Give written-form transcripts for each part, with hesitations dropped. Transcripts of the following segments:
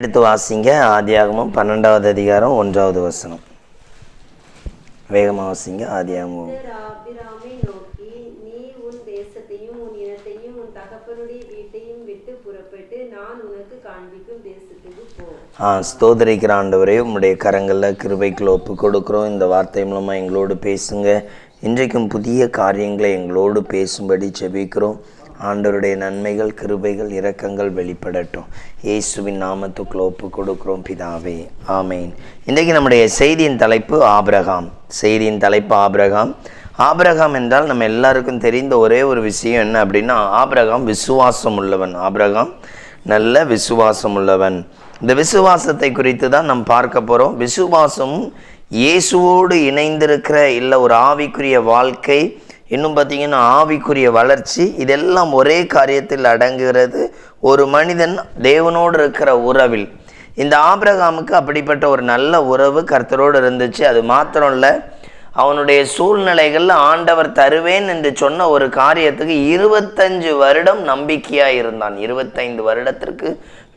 எடுத்து வாசிங்க. ஆதியாகமம் 12வது அதிகாரம் 1வது வசனம். வேகமாக வாசிங்க. ஆதியாகமம். ஆபிரகாமை நோக்கி, நீ உன் தேசத்தையும் உன் இனத்தையும் உன் தகப்பனுடைய வீட்டையும் விட்டு புறப்பட்டு நான் உனக்கு காண்பிக்கும் தேசத்துக்கு போ. ஸ்தோத்திரிக்கிற ஆண்டவரே, உம்முடைய கரங்களில் கிருபைக்குள்ள ஒப்பு கொடுக்குறோம். இந்த வார்த்தை மூலமாக எங்களோடு பேசுங்க. இன்றைக்கும் புதிய காரியங்களை எங்களோடு பேசும்படி ஜெபிக்கிறோம். ஆண்டவருடைய நன்மைகள், கிருபைகள், இரக்கங்கள் வெளிப்படட்டும். இயேசுவின் நாமத்துக்குள்ள ஒப்பு கொடுக்கிறோம் பிதாவே, ஆமேன். இன்றைக்கு நம்முடைய செய்தியின் தலைப்பு ஆபிரகாம். செய்தியின் தலைப்பு ஆபிரகாம். ஆபிரகாம் என்றால் நம்ம எல்லாருக்கும் தெரிந்த ஒரே ஒரு விஷயம் என்ன அப்படின்னா, ஆபிரகாம் விசுவாசம் உள்ளவன். ஆபிரகாம் நல்ல விசுவாசம் உள்ளவன். இந்த விசுவாசத்தை குறித்து தான் நம்ம பார்க்க போகிறோம். விசுவாசம் இயேசுவோடு இணைந்திருக்கிற இல்லை ஒரு ஆவிக்குரிய வாழ்க்கை, இன்னும் பார்த்தீங்கன்னா ஆவிக்குரிய வளர்ச்சி, இதெல்லாம் ஒரே காரியத்தில் அடங்குகிறது. ஒரு மனிதன் தேவனோடு இருக்கிற உறவில். இந்த ஆபிரகாமுக்கு அப்படிப்பட்ட ஒரு நல்ல உறவு கர்த்தரோடு இருந்துச்சு. அது மாத்திரம் இல்லை, அவனுடைய சூழ்நிலைகளில் ஆண்டவர் தருவேன் என்று சொன்ன ஒரு காரியத்துக்கு 25 வருடம் நம்பிக்கையாக இருந்தான். 25 வருடத்திற்கு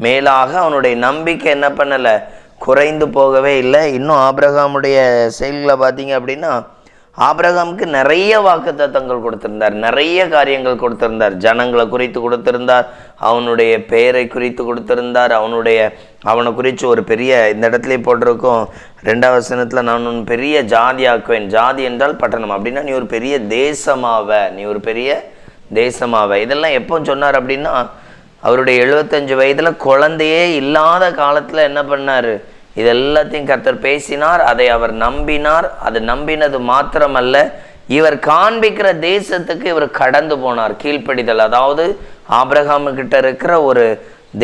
மேலாக அவனுடைய நம்பிக்கை என்ன பண்ணலை, குறைந்து போகவே இல்லை. இன்னும் ஆபிரகாமுடைய செயல்களை பார்த்தீங்க அப்படின்னா, ஆபிரகாமுக்கு நிறைய வாக்குத்தத்தங்கள் கொடுத்திருந்தார், நிறைய காரியங்கள் கொடுத்திருந்தார். ஜனங்களை குறித்து கொடுத்திருந்தார், அவனுடைய பெயரை குறித்து கொடுத்திருந்தார், அவனை குறித்து ஒரு பெரிய, இந்த இடத்துல போட்டிருக்கோம் 2வது வசனத்தில், நான் உன் பெரிய ஜாதி ஆக்குவேன். ஜாதி என்றால் பட்டணம். அப்படின்னா நீ ஒரு பெரிய தேசமாவ. இதெல்லாம் எப்போ சொன்னார் அப்படின்னா, அவருடைய 75 வயதில் குழந்தையே இல்லாத காலத்தில் என்ன பண்ணார், இது எல்லாத்தையும் கர்த்தர் பேசினார். அதை அவர் நம்பினார். அது நம்பினது மாத்திரமல்ல, இவர் காண்பிக்கிற தேசத்துக்கு இவர் கடந்து போனார். கீழ்ப்படிதல், அதாவது ஆபிரகாமுக்கிட்ட இருக்கிற ஒரு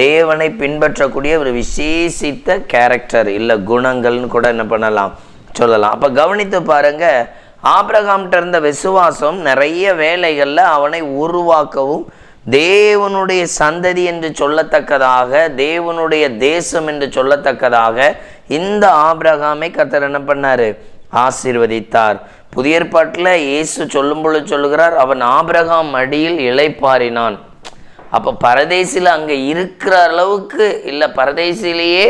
தேவனை பின்பற்றக்கூடிய ஒரு விசேஷித்த கேரக்டர் இல்லை குணங்கள்னு கூட என்ன பண்ணலாம், சொல்லலாம். அப்போ கவனித்து பாருங்க, ஆபிரகாம்கிட்ட இருந்த விசுவாசம் நிறைய வேலைகளில் அவனை உருவாக்கவும், தேவனுடைய சந்ததி என்று சொல்லத்தக்கதாக, தேவனுடைய தேசம் என்று சொல்லத்தக்கதாக இந்த ஆபிரகாமை கர்த்தர் என்ன பண்ணாரு, ஆசீர்வதித்தார். புதிய ஏற்பாட்டில் இயேசு சொல்லும் பொழுது சொல்லுகிறார், அவன் ஆபிரகாம் மடியில் இளைப்பாறினான். அப்போ பரதேசில் அங்கே இருக்கிற அளவுக்கு இல்லை, பரதேசிலேயே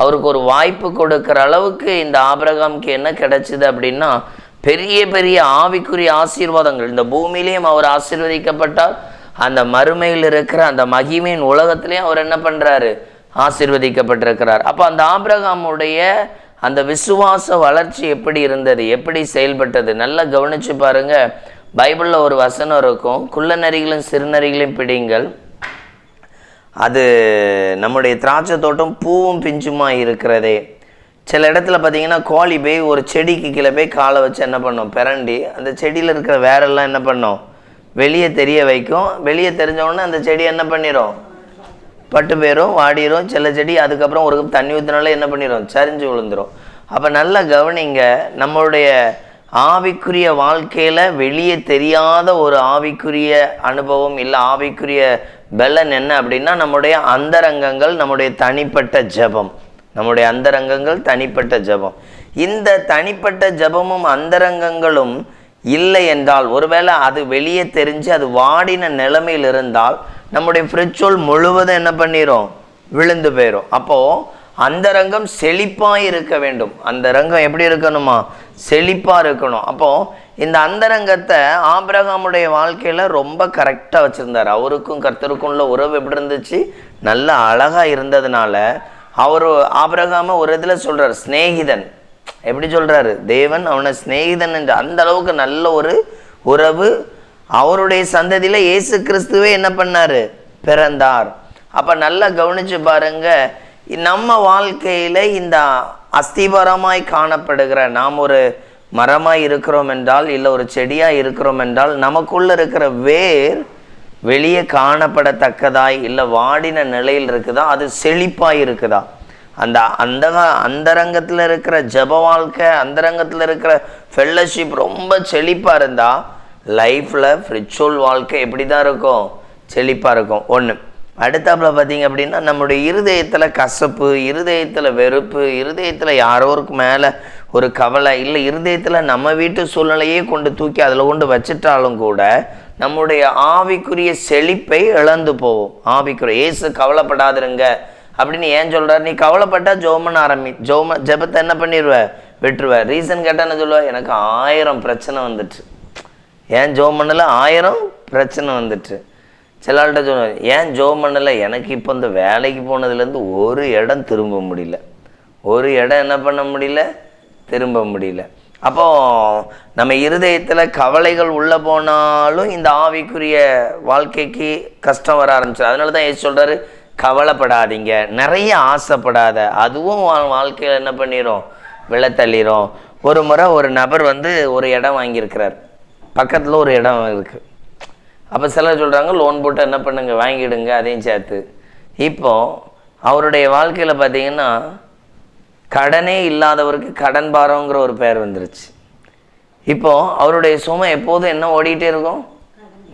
அவருக்கு ஒரு வாய்ப்பு கொடுக்கிற அளவுக்கு இந்த ஆபிரகாமுக்கு என்ன கிடைச்சிது அப்படின்னா, பெரிய பெரிய ஆவிக்குரிய ஆசீர்வாதங்கள். இந்த பூமியிலையும் அவர் ஆசீர்வதிக்கப்பட்டார், அந்த மறுமையில் இருக்கிற அந்த மகிமையின் உலகத்திலையும் அவர் என்ன பண்ணுறாரு, ஆசீர்வதிக்கப்பட்டிருக்கிறார். அப்போ அந்த ஆபிரகாமுடைய அந்த விசுவாச வளர்ச்சி எப்படி இருந்தது, எப்படி செயல்பட்டது, நல்லா கவனித்து பாருங்க. பைபிளில் ஒரு வசனம் இருக்கும், குள்ள நரிகளும் சிறுநரிகளையும் பிடிங்கள், அது நம்முடைய திராட்சை தோட்டம் பூவும் பிஞ்சுமா இருக்கிறதே. சில இடத்துல பார்த்தீங்கன்னா கோழி போய் ஒரு செடிக்கு கீழே போய் காலை வச்சு என்ன பண்ணோம், பிரண்டி அந்த செடியில் இருக்கிற வேரெல்லாம் என்ன பண்ணோம், வெளியே தெரிய வைக்கும். வெளியே தெரிஞ்சவொடனே அந்த செடி என்ன பண்ணிடும், பட்டு போயிடும், வாடிடும். சில செடி அதுக்கப்புறம் ஒரு தண்ணி ஊற்றினால என்ன பண்ணிடும், சரிஞ்சு விழுந்துடும். அப்போ நல்லா கவனிங்க, நம்மளுடைய ஆவிக்குரிய வாழ்க்கையில் வெளியே தெரியாத ஒரு ஆவிக்குரிய அனுபவம் இல்லை, ஆவிக்குரிய பலன் என்ன அப்படின்னா, நம்முடைய அந்தரங்கங்கள், நம்முடைய தனிப்பட்ட ஜெபம். நம்முடைய அந்தரங்கங்கள், தனிப்பட்ட ஜெபம். இந்த தனிப்பட்ட ஜெபமும் அந்தரங்கங்களும் இல்லை என்றால், ஒருவேளை அது வெளியே தெரிஞ்சு அது வாடின நிலைமையில் இருந்தால், நம்முடைய ஃப்ரிட்ஜோல் முழுவதும் என்ன பண்ணிடும், விழுந்து போயிடும். அப்போது அந்தரங்கம் செழிப்பாக இருக்க வேண்டும். அந்தரங்கம் எப்படி இருக்கணுமா, செழிப்பாக இருக்கணும். அப்போது இந்த அந்தரங்கத்தை ஆபிரகாமுடைய வாழ்க்கையில் ரொம்ப கரெக்டாக வச்சுருந்தார். அவருக்கும் கர்த்தருக்கும் உள்ள உறவு எப்படி இருந்துச்சு, நல்ல அழகாக இருந்ததுனால அவர் ஆபிரகாமை ஒரு இதில் சொல்கிறார், சிநேகிதன். எப்படி சொல்கிறாரு, தேவன் அவனை சிநேகிதன் என்று. அந்த அளவுக்கு நல்ல ஒரு உறவு. அவருடைய சந்ததியில் இயேசு கிறிஸ்துவே என்ன பண்ணார், பிறந்தார். அப்போ நல்லா கவனித்து பாருங்க, நம்ம வாழ்க்கையில் இந்த அஸ்திபாரமாய் காணப்படுகிற, நாம் ஒரு மரமாய் இருக்கிறோம் என்றால், இல்லை ஒரு செடியாக இருக்கிறோம் என்றால், நமக்குள்ளே இருக்கிற வேர் வெளியே காணப்படத்தக்கதாய் இல்லை வாடின நிலையில் இருக்குதா, அது செழிப்பாக இருக்குதா, அந்த அந்தரங்கத்தில் இருக்கிற ஜெப வாழ்க்கை, அந்தரங்கத்தில் இருக்கிற ஃபெல்லோஷிப் ரொம்ப செழிப்பாக இருந்தால், லைஃப்பில் ஃப்ரிச்சுவல் வாழ்க்கை எப்படி தான் இருக்கும், செழிப்பாக இருக்கும். ஒன்று. அடுத்தாப்புல பார்த்தீங்க அப்படின்னா, நம்முடைய இருதயத்தில் கசப்பு, இருதயத்தில் வெறுப்பு, இருதயத்தில் யாரோருக்கு மேலே ஒரு கவலை இல்லை, இருதயத்தில் நம்ம வீட்டு சூழ்நிலையே கொண்டு தூக்கி அதில் கொண்டு வச்சிட்டாலும் கூட நம்முடைய ஆவிக்குரிய செழிப்பை இழந்து போவோம். ஆவிக்குரிய இயேசு கவலைப்படாதிருங்க அப்படின்னு ஏன் சொல்கிறார்? நீ கவலைப்பட்டா ஜெபம் ஆரம்பி, ஜெபத்தை என்ன பண்ணிடுவ, விட்டுருவ. ரீசன் கேட்டால் என்ன சொல்லுவ? எனக்கு 1000 பிரச்சனை வந்துட்டு. ஏன் ஜெபம் பண்ணலை? 1000 பிரச்சனை வந்துட்டு. சில ஆள்கிட்ட சொல்லுவேன், ஏன் ஜெபம் பண்ணலை? எனக்கு இப்போ இந்த வேலைக்கு போனதுலேருந்து ஒரு இடம் திரும்ப முடியல, ஒரு இடம் என்ன பண்ண முடியல, திரும்ப முடியல. அப்போ நம்ம இருதயத்தில் கவலைகள் உள்ளே போனாலும் இந்த ஆவிக்குரிய வாழ்க்கைக்கு கஷ்டம் வர ஆரம்பிச்சு. அதனால தான் ஏசு சொல்கிறாரு, கவலைப்படாதீங்க, நிறைய ஆசைப்படாத, அதுவும் வாழ்க்கையில் என்ன பண்ணிடும், விழத்தள்ளிடும். ஒரு முறை ஒரு நபர் வந்து ஒரு இடம் வாங்கியிருக்கிறார், பக்கத்தில் ஒரு இடம் இருக்குது. அப்போ சிலர் சொல்கிறாங்க, லோன் போட்டு என்ன பண்ணுங்க, வாங்கிடுங்க அதையும் சேர்த்து. இப்போது அவருடைய வாழ்க்கையில் பார்த்தீங்கன்னா கடனே இல்லாதவருக்கு கடன் பாரங்கிற ஒரு பெயர் வந்துருச்சு. இப்போது அவருடைய சுமை எப்போதும் என்ன ஓடிக்கிட்டே இருக்கும்,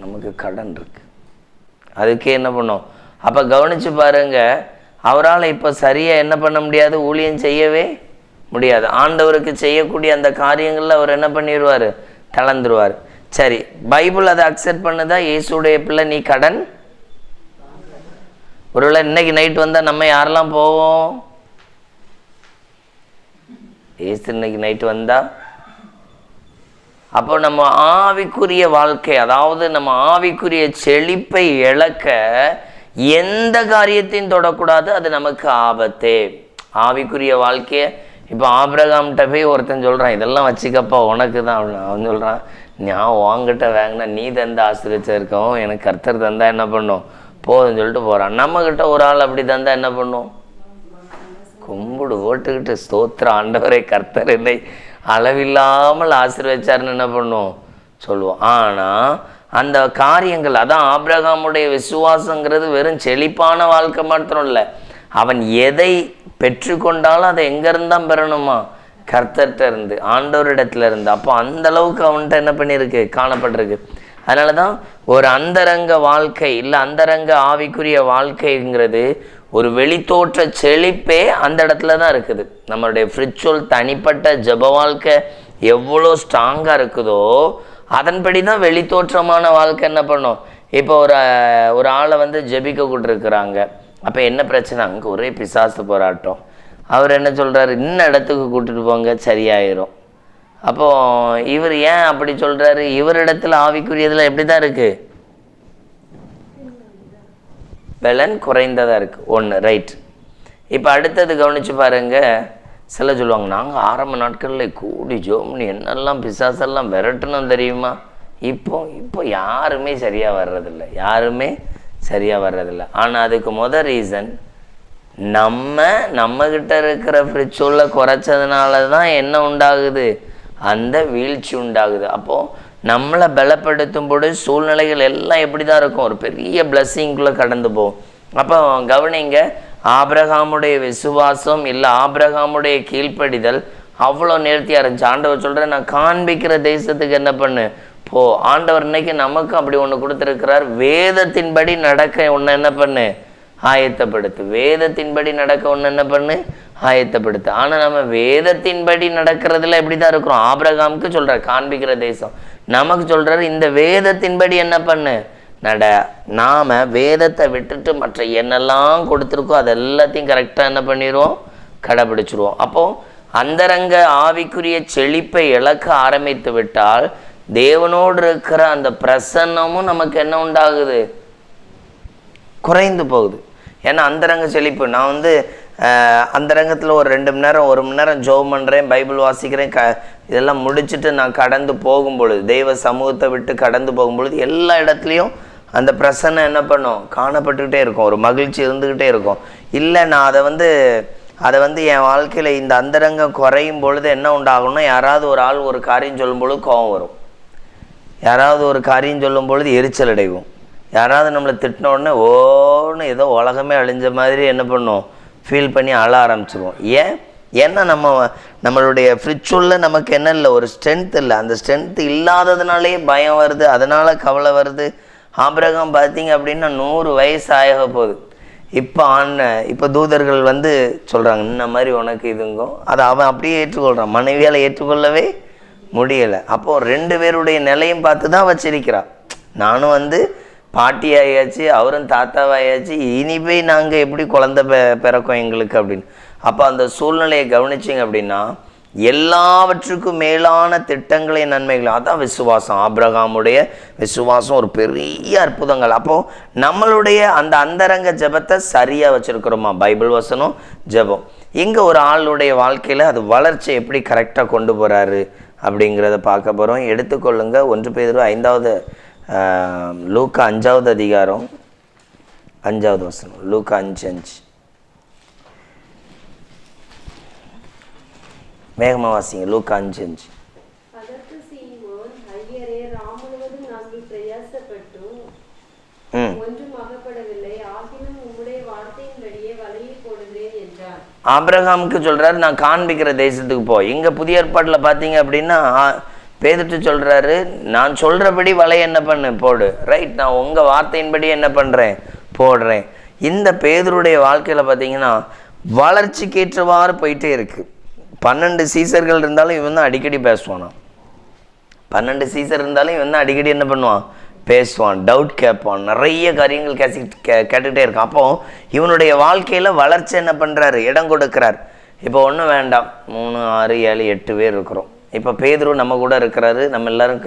நமக்கு கடன் இருக்கு, அதுக்கே என்ன பண்ணோம். அப்போ கவனித்து பாருங்க, அவரால் இப்போ சரியாக என்ன பண்ண முடியாது, ஊழியம் செய்யவே முடியாது. ஆண்டவருக்கு செய்யக்கூடிய அந்த காரியங்களில் அவர் என்ன பண்ணிடுவார், தளர்ந்துருவார். சரி, பைபிள் அதை அக்செப்ட் பண்ணுதா? இயேசுடைய பிள்ளை நீ கடன், ஒருவேளை இன்னைக்கு நைட் வந்தால் நம்ம யாரெல்லாம் போவோம்? ஏசு இன்னைக்கு நைட்டு வந்தா, அப்போ நம்ம ஆவிக்குரிய வாழ்க்கை, அதாவது நம்ம ஆவிக்குரிய செழிப்பை இழக்க எந்த காரியத்தையும் தொடக்கூடாது, அது நமக்கு ஆபத்தே. ஆவிக்குரிய வாழ்க்கையை இப்போ ஆபிரகாம்கிட்ட போய் ஒருத்தன் சொல்கிறான், இதெல்லாம் வச்சுக்கப்பா உனக்கு தான். அவன் சொல்கிறான், நான் உங்ககிட்ட வாங்கினா நீ தந்த ஆசீர்வச்சிருக்கோம், எனக்கு கர்த்தர் தந்தா என்ன பண்ணும், போதும்னு சொல்லிட்டு போகிறான். நம்மக்கிட்ட ஒரு ஆள் அப்படி தந்தா என்ன பண்ணும், கும்பிடு ஓட்டுக்கிட்டு ஸ்தோத்திர ஆண்டவரை கர்த்தர் என்னை அளவில்லாமல் ஆசீர்வச்சார்னு என்ன பண்ணுவோம், சொல்லுவோம். ஆனால் அந்த காரியங்கள், அதான் ஆபிரகாமுடைய விசுவாசங்கிறது வெறும் செழிப்பான வாழ்க்கை மாத்திரம் இல்லை, அவன் எதை பெற்றுக்கொண்டாலும் அதை எங்கேருந்தான் பெறணுமா, கர்த்தர்கிட்ட இருந்து, ஆண்டவரிடத்துல இருந்து. அப்போ அந்த அளவுக்கு அவன்கிட்ட என்ன பண்ணியிருக்கு, காணப்பட்டிருக்கு. அதனால தான் ஒரு அந்தரங்க வாழ்க்கை இல்லை, அந்தரங்க ஆவிக்குரிய வாழ்க்கைங்கிறது ஒரு வெளித்தோற்ற செழிப்பே அந்த இடத்துல தான் இருக்குது. நம்மளுடைய ஃப்ரிச்சுவல் தனிப்பட்ட ஜப வாழ்க்கை எவ்வளோ ஸ்ட்ராங்காக இருக்குதோ அதன்படி தான் வெளித்தோற்றமான வாழ்க்கை என்ன பண்ணும். இப்போ ஒரு ஆளை வந்து ஜெபிக்க கூட்டிருக்கிறாங்க, அப்போ என்ன பிரச்சனை, அங்கே ஒரே பிசாசு போராட்டம். அவர் என்ன சொல்கிறாரு, இன்னும் இடத்துக்கு கூட்டிட்டு போங்க சரியாயிரும். அப்போது இவர் ஏன் அப்படி சொல்கிறாரு, இவரிடத்துல ஆவிக்குரியதில் எப்படி தான் இருக்குது, பலன் குறைந்ததாக இருக்குது. ஒன்று ரைட். இப்போ அடுத்தது கவனித்து பாருங்கள், சில சொல்லுவாங்க, நாங்கள் ஆரம்ப நாட்களில் கூடி ஜோம்னு என்னெல்லாம் பிசாசெல்லாம் விரட்டணும் தெரியுமா. இப்போ யாருமே சரியாக வர்றதில்லை, யாருமே சரியாக வர்றதில்லை. ஆனால் அதுக்கு ரீசன் நம்மக்கிட்ட இருக்கிற ஃப்ரிச்சுவலை குறைச்சதுனால தான் என்ன உண்டாகுது, அந்த வீழ்ச்சி உண்டாகுது. அப்போது நம்மளை பலப்படுத்தும் போது சூழ்நிலைகள் எல்லாம் எப்படி தான் இருக்கும், ஒரு பெரிய பிளஸ்ஸிங்குள்ளே கடந்து போகும். அப்போ கவனிங்க, ஆபிரகாமுடைய விசுவாசம் இல்லை ஆபிரகாமுடைய கீழ்ப்படிதல் அவ்வளோ நேர்த்தியாக இருந்துச்சு. ஆண்டவர் சொல்கிறேன், நான் காண்பிக்கிற தேசத்துக்கு என்ன பண்ணு போ. ஆண்டவர் இன்னைக்கு நமக்கு அப்படி ஒன்று கொடுத்துருக்கிறார், வேதத்தின்படி நடக்க ஒன்று என்ன பண்ணு, ஆயத்தப்படுத்து. வேதத்தின்படி நடக்க ஒன்று என்ன பண்ணு, ஆயத்தப்படுத்து. ஆனால் நம்ம வேதத்தின்படி நடக்கிறதுல எப்படி தான் இருக்கிறோம். ஆபிரகாமுக்கு சொல்கிறார் காண்பிக்கிற தேசம், நமக்கு சொல்கிறார் இந்த வேதத்தின்படி என்ன பண்ணு நட. நாம் வேதத்தை விட்டுட்டு மற்ற என்னெல்லாம் கொடுத்துருக்கோ அது எல்லாத்தையும் கரெக்டாக என்ன பண்ணிடுவோம், கடைப்பிடிச்சிருவோம். அப்போது அந்தரங்க ஆவிக்குரிய செழிப்பை இழக்க ஆரம்பித்து விட்டால் தேவனோடு இருக்கிற அந்த பிரசன்னமும் நமக்கு என்ன உண்டாகுது, குறைந்து போகுது. ஏன்னா அந்தரங்க செழிப்பு, நான் வந்து அந்தரங்கத்தில் ஒரு 2 மணி நேரம் 1 மணி நேரம் ஜெபம் பண்ணுறேன், பைபிள் வாசிக்கிறேன், இதெல்லாம் முடிச்சுட்டு நான் கடந்து போகும்பொழுது, தெய்வ சமூகத்தை விட்டு கடந்து போகும்பொழுது எல்லா இடத்துலையும் அந்த பிரசன்னம் என்ன பண்ணும், காணப்பட்டுக்கிட்டே இருக்கும், ஒரு மகிழ்ச்சி இருந்துக்கிட்டே இருக்கும். இல்லை நான் அதை வந்து என் வாழ்க்கையில் இந்த அந்தரங்கம் குறையும் பொழுது என்ன உண்டாகணும்னா, யாராவது ஒரு ஆள் ஒரு காரியம் சொல்லும் பொழுது கோபம் வரும், யாராவது ஒரு காரியம் சொல்லும் பொழுது எரிச்சல் அடைவோம், யாராவது நம்மளை திட்டின உடனே ஓன்னு ஏதோ உலகமே அழிஞ்ச மாதிரி என்ன பண்ணுவோம், ஃபீல் பண்ணி அழ ஆரம்பிச்சிருவோம். ஏன்னா நம்மளுடைய ஃப்ரிச்சுவலில் நமக்கு என்ன இல்லை, ஒரு ஸ்ட்ரென்த் இல்லை. அந்த ஸ்ட்ரென்த் இல்லாததுனாலே பயம் வருது, அதனால் கவலை வருது. ஆபிரகாம் பார்த்தீங்க அப்படின்னா 100 வயசு ஆக போகுது. இப்போ தூதர்கள் வந்து சொல்கிறாங்க, இந்த மாதிரி உனக்கு இதுங்கோ, அதை அவன் அப்படியே ஏற்றுக்கொள்கிறான், மனைவியால் ஏற்றுக்கொள்ளவே முடியலை. அப்போது 2 பேருடைய நிலையும் பார்த்து தான் வச்சிருக்கிறான். நானும் வந்து பாட்டி ஆயாச்சு, அவரும் தாத்தாவாயாச்சு, இனி போய் நாங்கள் எப்படி குழந்தை பிறக்கும் எங்களுக்கு அப்படின்னு. அப்போ அந்த சூழ்நிலையை கவனிச்சிங்க அப்படின்னா எல்லாவற்றுக்கும் மேலான திட்டங்களை நன்மைகள், அதான் விசுவாசம். ஆபிரகாமுடைய விசுவாசம் ஒரு பெரிய அற்புதங்கள். அப்போது நம்மளுடைய அந்த அந்தரங்க ஜெபத்தை சரியாக வச்சுருக்கிறோமா? பைபிள் வசனம், ஜெபம். இங்கே ஒரு ஆளுடைய வாழ்க்கையில் அது வளர்ச்சி எப்படி கரெக்டாக கொண்டு போகிறாரு அப்படிங்கிறத பார்க்க போகிறோம். எடுத்துக்கொள்ளுங்க 1 பேதுரு 5வது லூக்கா 5வது அதிகாரம் 5வது வசனம். லூக்கா 5:5. வேகமா வாசிங்க. லூக்கா 5:5. அதற்கு சீமோன், ஐயரே, ராமுழுவதும் நாங்கள் பிரயாசப்பட்டும் ஒன்றும் அகப்படவில்லை, ஆகிலும் உம்முடைய வார்த்தையின்படியே வலையை போடுகிறேன் என்றார். ஆபிரகாமுக்கு சொல்றாரு, நான் காண்பிக்கிற தேசத்துக்கு போ. இங்க புதிய ஏற்பாட்டில் பார்த்தீங்க அப்படின்னா பேதுட்டு சொல்றாரு, நான் சொல்றபடி வலை என்ன பண்ணு, போடு. ரைட், நான் உங்க வார்த்தையின்படி என்ன பண்றேன், போடுறேன். இந்த பேதுருடைய வாழ்க்கையில பார்த்தீங்கன்னா வளர்ச்சிக்கு ஏற்றவாறு போயிட்டே இருக்கு. 12 சீசர்கள் இருந்தாலும் இவன் தான் அடிக்கடி பேசுவானா. 12 சீசர் இருந்தாலும் இவன் தான் அடிக்கடி என்ன பண்ணுவான், பேசுவான், டவுட் கேட்பான், நிறைய காரியங்கள் கேட்டுகிட்டே இருக்கான். அப்போ இவனுடைய வாழ்க்கையில் வளர்ச்சி என்ன பண்ணுறாரு, இடம் கொடுக்குறார். இப்போ ஒன்றும் வேண்டாம், 3, 6, 7, 8 பேர் இருக்கிறோம். இப்போ பேதுரு நம்ம கூட இருக்கிறாரு. நம்ம எல்லோரும்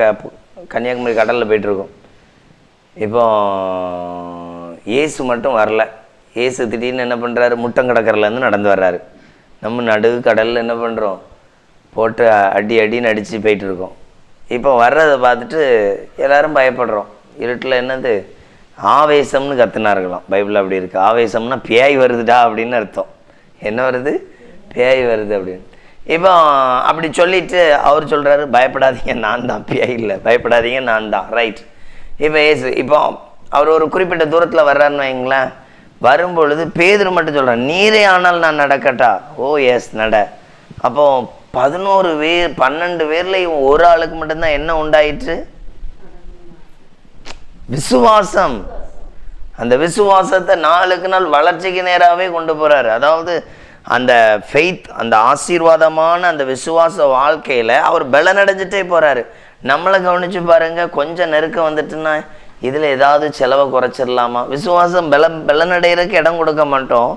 கன்னியாகுமரி கடலில் போயிட்டுருக்கோம். இப்போ இயேசு மட்டும் வரல. இயேசு திடீர்னு என்ன பண்ணுறாரு, முட்டங்கடக்கரிலேருந்து நடந்து வர்றாரு. நம்ம நடு கடலில் என்ன பண்ணுறோம், போட்டு அடின்னு அடித்து போயிட்டுருக்கோம். இப்போ வர்றதை பார்த்துட்டு எல்லோரும் பயப்படுறோம். இருட்டில் என்னது ஆவேசம்னு கத்துனார்களாம். பைபிள் அப்படி இருக்குது. ஆவேசம்னா பேய் வருதுடா அப்படின்னு அர்த்தம். என்ன வருது, பேய் வருது அப்படின்னு. இப்போ அப்படி சொல்லிவிட்டு அவர் சொல்கிறாரு, பயப்படாதீங்க, நான் தான், பேய் இல்லை, பயப்படாதீங்க, நான் தான். ரைட். இப்போ ஏசு இப்போ அவர் ஒரு குறிப்பிட்ட தூரத்தில் வர்றாருன்னு வைங்களேன். வரும்பொழுது பேதுரு மட்டும் சொல்கிறான், நீரே ஆனால் நான் நடக்கட்டா? ஓ எஸ், நட. அப்போ 12 பேர்லையும் ஒரு ஆளுக்கு மட்டும்தான் என்ன உண்டாயிற்று, விசுவாசம். அந்த விசுவாசத்தை நாளுக்கு நாள் வளர்ச்சிக்கு நேராகவே கொண்டு போகிறாரு. அதாவது அந்த ஃபெய்த், அந்த ஆசீர்வாதமான அந்த விசுவாச வாழ்க்கையில் அவர் பலனடைஞ்சிட்டே போகிறாரு. நம்மளை கவனித்து பாருங்கள், கொஞ்சம் நெருக்கம் வந்துட்டுன்னா இதில் ஏதாவது செலவை குறைச்சிடலாமா? விசுவாசம் பலனடைகிறதுக்கு இடம் கொடுக்க மாட்டோம்.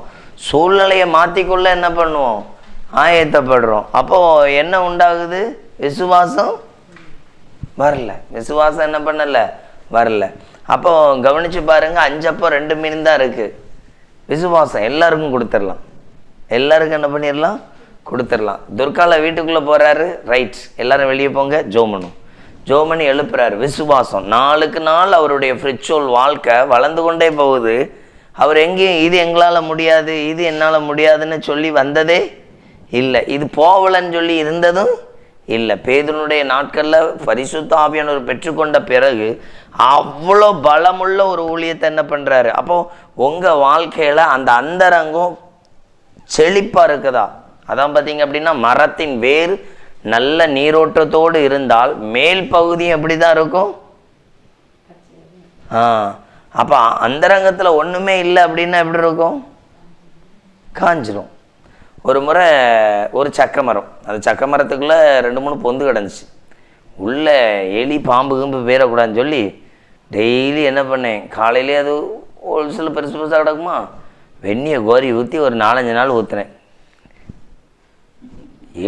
சூழ்நிலையை மாற்றிக்கொள்ள என்ன பண்ணுவோம், ஆயத்தப்படுறோம். அப்போது என்ன உண்டாகுது, விசுவாசம் வரல. விசுவாசம் என்ன பண்ணலை, வரல. அப்போ கவனித்து பாருங்கள், 5 அப்பம் 2 மீன் தான் இருக்குது. விசுவாசம் எல்லாருக்கும் கொடுத்துடலாம், எல்லாருக்கும் என்ன பண்ணிடலாம், கொடுத்துடலாம். துர்கால வீட்டுக்குள்ளே போகிறாரு, ரைட், எல்லாரும் வெளியே போங்க, ஜோமனும் ஜோமனி எழுப்புறாரு. விசுவாசம் நாளுக்கு நாள் அவருடைய ஸ்பிரிச்சுவல் வாழ்க்கை வளர்ந்து கொண்டே போகுது. அவர் எங்கேயும் இது எங்களால் முடியாது, இது என்னால் முடியாதுன்னு சொல்லி வந்ததே இல்லை, இது போகலன்னு சொல்லி இருந்ததும் இல்லை. பேதுருனுடைய நாட்களில் பரிசுத்த ஆவியானவர் பெற்றுக்கொண்ட பிறகு அவ்வளோ பலமுள்ள ஒரு ஊழியத்தை என்ன பண்ணுறாரு. அப்போது உங்கள் வாழ்க்கையில் அந்த அந்தரங்கம் செழிப்பாக இருக்குதா? அதான் பார்த்தீங்க அப்படின்னா மரத்தின் வேர் நல்ல நீரோட்டத்தோடு இருந்தால் மேல் பகுதியும் எப்படி தான் இருக்கும். அப்போ அந்தரங்கத்தில் ஒன்றுமே இல்லை அப்படின்னா எப்படி இருக்கும், காஞ்சிரும். ஒரு முறை ஒரு சக்க மரம், அந்த சக்க மரத்துக்குள்ளே 2-3 பொந்து கிடந்துச்சு. உள்ளே எலி பாம்பு கம்பு பேரக்கூடாதுன்னு சொல்லி டெய்லி என்ன பண்ணேன், காலையிலே அது ஒரு சில பெருசு பெருசாக கிடக்குமா, வெந்நியை கோரி ஊற்றி ஒரு 4-5 நாள் ஊற்றுனேன்.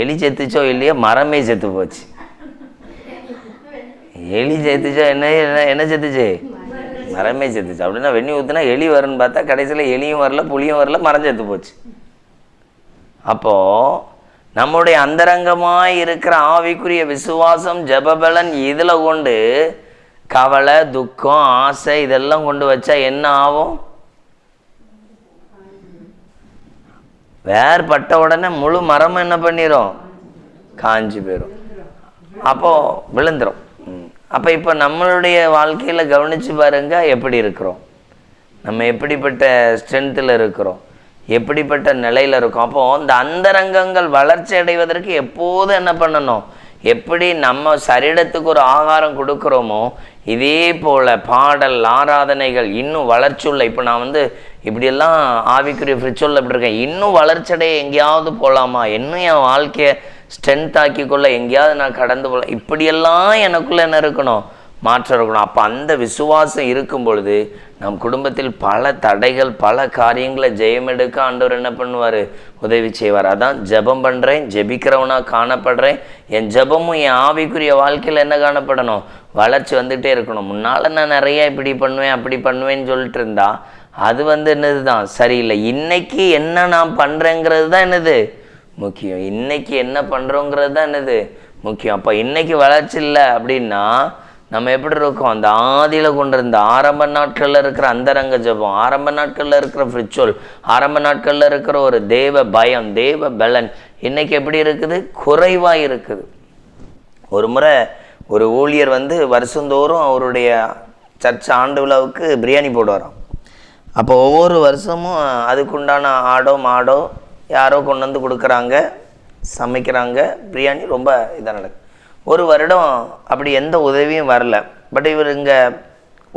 எலி செத்துச்சோ இல்லையோ, மரமே செத்து போச்சு. எலி செத்துச்சோ என்ன செத்துச்சு, மரமே செத்துச்சு. அப்படின்னா வெந்நி ஊற்றுனா எலி வரும்னு பார்த்தா கடைசியில் எலியும் வரல, புளியும் வரல, மரம் செத்து போச்சு. அப்போது நம்முடைய அந்தரங்கமாக இருக்கிற ஆவிக்குரிய விசுவாசம், ஜெபபலன் இதில் கொண்டு கவலை, துக்கம், ஆசை இதெல்லாம் கொண்டு வச்சா என்ன ஆகும், வேறுபட்ட உடனே முழு மரமும் என்ன பண்ணிடும், காஞ்சி போயிடும். அப்போது விழுந்துடும். அப்போ இப்போ நம்மளுடைய வாழ்க்கையில் கவனித்து பாருங்க, எப்படி இருக்கிறோம், நம்ம எப்படிப்பட்ட ஸ்ட்ரென்த்தில் இருக்கிறோம், எப்படிப்பட்ட நிலையில் இருக்கும். அப்போது இந்த அந்தரங்கங்கள் வளர்ச்சி அடைவதற்கு எப்போதும் என்ன பண்ணணும், எப்படி நம்ம சரீரத்துக்கு ஒரு ஆகாரம் கொடுக்குறோமோ இதே போல் பாடல், ஆராதனைகள் இன்னும் வளர்ச்சியுள்ள. இப்போ நான் இப்படியெல்லாம் ஆவிக்குரிய ஃப்ரிச்சுவலில் இப்படி இருக்கேன், இன்னும் வளர்ச்சியடைய எங்கேயாவது போகலாமா, இன்னும் என் வாழ்க்கையை ஸ்ட்ரென்த் ஆக்கிக்கொள்ள எங்கேயாவது நான் கடந்து போகலாம், இப்படியெல்லாம் எனக்குள்ளே என்ன இருக்கணும், மாற்றம் இருக்கணும். அப்போ அந்த விசுவாசம் இருக்கும் பொழுது நம் குடும்பத்தில் பல தடைகள், பல காரியங்களை ஜெயமெடுக்க ஆண்டவர் என்ன பண்ணுவார்? உதவி செய்வார். அதான் ஜெபம் பண்ணுறேன், ஜெபிக்கிறவனாக காணப்படுறேன். என் ஜெபமும் என் ஆவிக்குரிய வாழ்க்கையில் என்ன காணப்படணும்? வளர்ச்சி வந்துகிட்டே இருக்கணும். முன்னால் நான் நிறையா இப்படி பண்ணுவேன் அப்படி பண்ணுவேன்னு சொல்லிட்டு இருந்தா அது என்னது தான் சரியில்லை. இன்னைக்கு என்ன நான் பண்ணுறேங்கிறது தான் என்னது முக்கியம். இன்னைக்கு என்ன பண்ணுறோங்கிறது தான் என்னது முக்கியம். அப்போ இன்னைக்கு வளர்ச்சி இல்லை அப்படின்னா நம்ம எப்படி இருக்கோம்? அந்த ஆதியில் கொண்டு இருந்த ஆரம்ப நாட்களில் இருக்கிற அந்தரங்க ஜபம், ஆரம்ப நாட்களில் இருக்கிற ஃப்ரிச்சுவல், ஆரம்ப நாட்களில் இருக்கிற ஒரு தேவ பயம், தேவ பலன் இன்னைக்கு எப்படி இருக்குது? குறைவாக இருக்குது. ஒரு முறை ஒரு ஊழியர் வருஷந்தோறும் அவருடைய சர்ச் ஆண்டு விழாவுக்கு பிரியாணி போடுவாராம். அப்போ ஒவ்வொரு வருஷமும் அதுக்குண்டான ஆடோ மாடோ யாரோ கொண்டு வந்து கொடுக்குறாங்க, சமைக்கிறாங்க. பிரியாணி ரொம்ப இதாக நடக்குது. ஒரு வருடம் அப்படி எந்த உதவியும் வரல. பட் இவர் இங்கே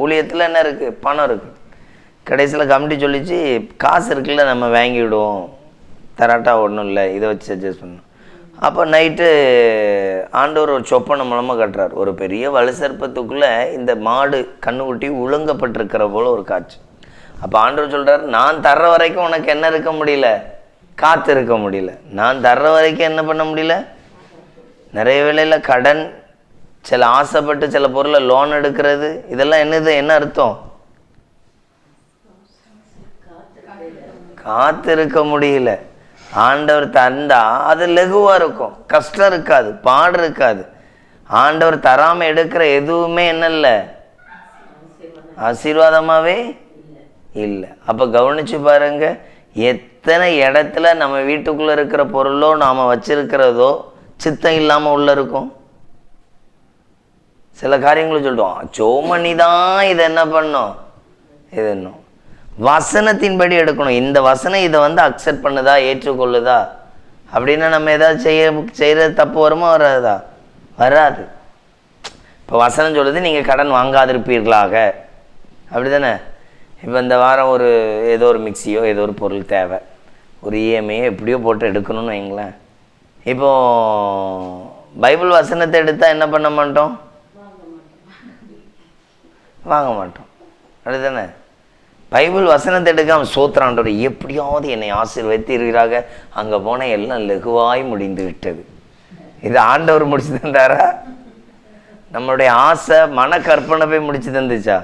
ஊழியத்தில் என்ன இருக்குது? பணம் இருக்குது. கடைசியில் கமிட்டி சொல்லிச்சு, காசு இருக்குல்ல நம்ம வாங்கிவிடுவோம், தராட்டா ஒன்றும் இல்லை, இதை வச்சு அட்ஜஸ்ட் பண்ணணும். அப்போ நைட்டு ஆண்டவர் ஒரு சொப்பனை மூலமாக கட்டுறார். ஒரு பெரிய வலுசற்பத்துக்குள்ளே இந்த மாடு கண்ணுக்குட்டி உழுங்கப்பட்டிருக்கிற போல் ஒரு காட்சி. அப்போ ஆண்டவர் சொல்கிறார், நான் தர்ற வரைக்கும் உனக்கு என்ன இருக்க முடியல? காத்து இருக்க முடியல. நான் தர்ற வரைக்கும் என்ன பண்ண முடியல? நிறைய வேளையில் கடன், சில ஆசைப்பட்டு சில பொருளை லோன் எடுக்கிறது, இதெல்லாம் என்னது? என்ன அர்த்தம்? காத்து இருக்க முடியல. ஆண்டவர் தந்தா அது லகுவாக இருக்கும், கஷ்டம் இருக்காது, பாடு இருக்காது. ஆண்டவர் தராமல் எடுக்கிற எதுவுமே என்ன இல்லை? ஆசீர்வாதமாகவே இல்லை. அப்போ கவனிச்சு பாருங்க, எத்தனை இடத்துல நம்ம வீட்டுக்குள்ளே இருக்கிற பொருளோ நாம் வச்சிருக்கிறதோ சித்தம் இல்லாமல் உள்ளே இருக்கும். சில காரியங்களும் சொல்லிட்டோம், சோமணி தான் இதை என்ன பண்ணோம், இது இன்னும் வசனத்தின்படி எடுக்கணும். இந்த வசனம் இதை அக்செப்ட் பண்ணுதா, ஏற்றுக்கொள்ளுதா அப்படின்னா நம்ம ஏதாவது செய்கிறது தப்பு வருமா, வராதா? வராது. இப்போ வசனம் சொல்லுது, நீங்கள் கடன் வாங்காதிருப்பீர்களாக, அப்படி தானே? இப்போ இந்த வாரம் ஏதோ ஒரு மிக்சியோ ஏதோ ஒரு பொருள் தேவை, ஒரு இஎம்ஐயோ எப்படியோ போட்டு எடுக்கணும்னு வைங்களேன். இப்போது பைபிள் வசனத்தை எடுத்தால் என்ன பண்ண மாட்டோம்? வாங்க மாட்டோம், அப்படி தானே? பைபிள் வசனத்தை எடுக்காமல் சோத்திராண்டவர் எப்படியாவது என்னை ஆசீர்வதித்தீர்களாக, அங்கே போன எல்லாம் லகுவாய் முடிந்து விட்டது. இது ஆண்டவர் முடிச்சு தந்தாரா? நம்மளுடைய ஆசை மன கற்பனை போய் முடிச்சு தந்துச்சா?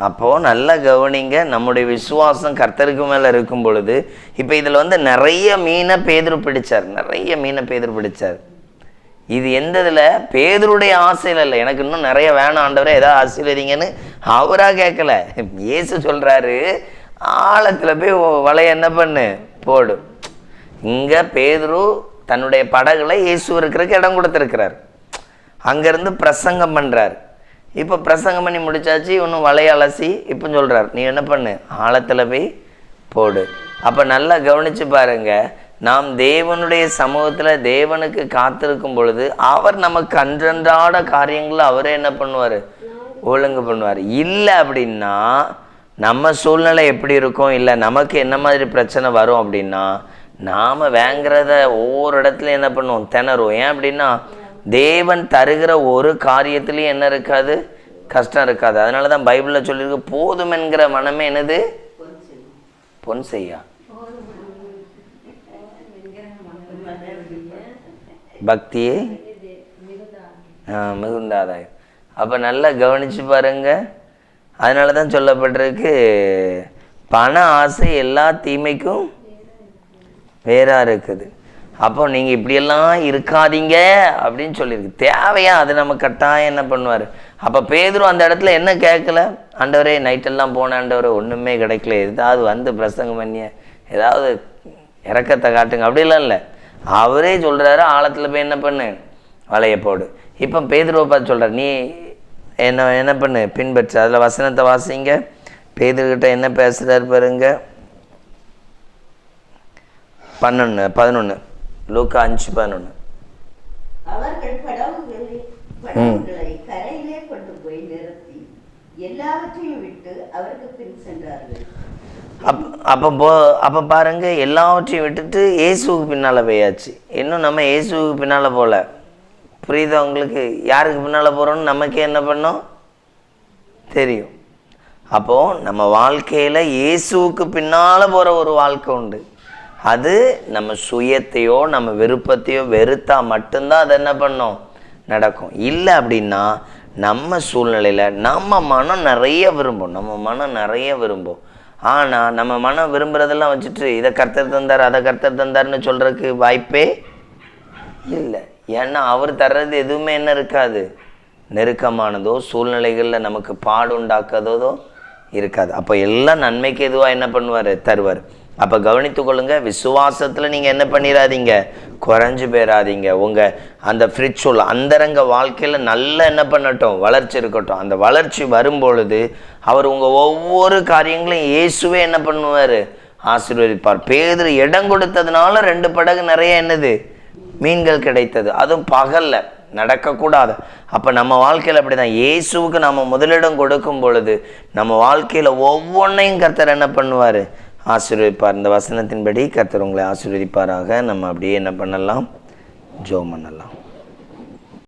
அப்போது நல்லா கவனிங்க, நம்முடைய விசுவாசம் கர்த்தருக்கு மேலே இருக்கும் பொழுது, இப்போ இதில் நிறைய மீனை பேதுரு பிடிச்சார், நிறைய மீனை பேதுரு பிடிச்சார். இது எந்த இதில்? பேதுருடைய ஆசையில் இல்லை, எனக்கு இன்னும் நிறைய வேணாம் ஆண்டவரே ஏதாவது ஆசீர்வதிங்கன்னு அவராக கேட்கல. இயேசு சொல்கிறாரு, ஆழத்தில் போய் வலைய என்ன பண்ணு, போடு. இங்கே பேதுரு தன்னுடைய படகுல இயேசு இருக்கிறதுக்கு இடம் கொடுத்துருக்கிறார். அங்கேருந்து பிரசங்கம் பண்ணுறார். இப்போ பிரசங்கம் பண்ணி முடிச்சாச்சு, இன்னும் வலைய அலசி இப்போ சொல்கிறார், நீ என்ன பண்ணு, ஆழத்தில் போய் போடு. அப்போ நல்லா கவனித்து பாருங்க, நாம் தேவனுடைய சமூகத்தில் தேவனுக்கு காத்திருக்கும் பொழுது அவர் நமக்கு அன்றன்றாட காரியங்களை அவரே என்ன பண்ணுவார், ஒழுங்கு பண்ணுவார். இல்லை அப்படின்னா நம்ம சூழ்நிலை எப்படி இருக்கும், இல்லை நமக்கு என்ன மாதிரி பிரச்சனை வரும் அப்படின்னா நாம் வாங்குறத ஒவ்வொரு இடத்துலையும் என்ன பண்ணுவோம், திணறுவோம். ஏன் அப்படின்னா தேவன் தருகிற ஒரு காரியத்திலையும் என்ன இருக்காது, கஷ்டம் இருக்காது. அதனால தான் பைபிளில் சொல்லியிருக்கு, போதும் என்கிற மனமே என்னது, பொன் செய்யா பக்தியே மிகுந்த ஆதாயம். அப்போ நல்லா கவனிச்சு பாருங்க. அதனால தான் சொல்லப்பட்டிருக்கு, பண ஆசை எல்லா தீமைக்கும் வேறா இருக்குது. அப்போ நீங்கள் இப்படியெல்லாம் இருக்காதீங்க அப்படின்னு சொல்லியிருக்கு. தேவையா அது நம்ம கட்டாயம் என்ன பண்ணுவார். அப்போ பேதுரு அந்த இடத்துல என்ன கேட்கல, ஆண்டவரே நைட்டெல்லாம் போன ஆண்டவரே ஒன்றுமே கிடைக்கல, ஏதாவது பிரசங்கம் பண்ணிய ஏதாவது இறக்கத்தை காட்டுங்க அப்படிலாம் இல்லை. அவரே சொல்கிறாரு, ஆழத்தில் போய் என்ன பண்ணு, வலைய போடு. இப்போ பேதுருவை பார்த்து சொல்கிறார், நீ என்ன பண்ணு, பின்பற்று. அதில் வசனத்தை வாசிங்க. பேதுருக்கிட்ட என்ன பேசுகிறார் பாருங்க, 11 லூக்கா 5:11. அவர்கள் படகுகளை கரையிலே கொண்டு போய் நிறுத்தி எல்லாவற்றையும் விட்டு அவருக்கு பின் சென்றார்கள். அப்போ பாருங்க, எல்லாவற்றையும் விட்டுட்டு இயேசுக்கு பின்னால் போயாச்சு. இன்னும் நம்ம இயேசுக்கு பின்னால் போகல, புரியுதா உங்களுக்கு? யாருக்கு பின்னால் போகிறோன்னு நமக்கே என்ன பண்ணோம் தெரியும். அப்போது நம்ம வாழ்க்கையில் இயேசுவுக்கு பின்னால் போகிற ஒரு வாழ்க்கை உண்டு. அது நம்ம சுயத்தையோ நம்ம விருப்பத்தையோ வெறுத்தா மட்டும்தான் அது என்ன பண்ணோம் நடக்கும். இல்லை அப்படின்னா நம்ம சூழ்நிலையில் நம்ம மனம் நிறைய விரும்பும். ஆனால் நம்ம மனம் விரும்புகிறதெல்லாம் வச்சுட்டு இதை கர்த்தர் தந்தார் அதை கர்த்தர் தந்தார்னு சொல்கிறதுக்கு வாய்ப்பே இல்லை. ஏன்னா அவர் தர்றது எதுவுமே என்ன இருக்காது, நெருக்கமானதோ சூழ்நிலைகளில் நமக்கு பாடு உண்டாக்குறதோ இருக்காது. அப்போ எல்லாம் நன்மைக்கு எதுவாக என்ன பண்ணுவார், தருவார். அப்போ கவனித்து கொள்ளுங்க, விசுவாசத்தில் நீங்கள் என்ன பண்ணிடாதீங்க, குறைஞ்சு போயிடாதீங்க. உங்கள் அந்த ஃப்ரிச்சுவல் அந்தரங்க வாழ்க்கையில் நல்லா என்ன பண்ணட்டும், வளர்ச்சி இருக்கட்டும். அந்த வளர்ச்சி வரும்பொழுது அவர் உங்கள் ஒவ்வொரு காரியங்களையும் இயேசுவே என்ன பண்ணுவார், ஆசீர்வதிப்பார். பேதுரு இடம் கொடுத்ததுனால 2 படகு நிறைய என்னது மீன்கள் கிடைத்தது, அதுவும் பகல்ல நடக்கக்கூடாது. அப்போ நம்ம வாழ்க்கையில் அப்படி தான், இயேசுவுக்கு நம்ம முதலிடம் கொடுக்கும் பொழுது நம்ம வாழ்க்கையில் ஒவ்வொன்றையும் கர்த்தர் என்ன பண்ணுவார், ஆசீர்வதிப்பார். இந்த வசனத்தின்படி கர்த்தர் உங்களை ஆசீர்வதிப்பாராக. நம்ம அப்படியே என்ன பண்ணலாம், ஜெபம் பண்ணலாம்.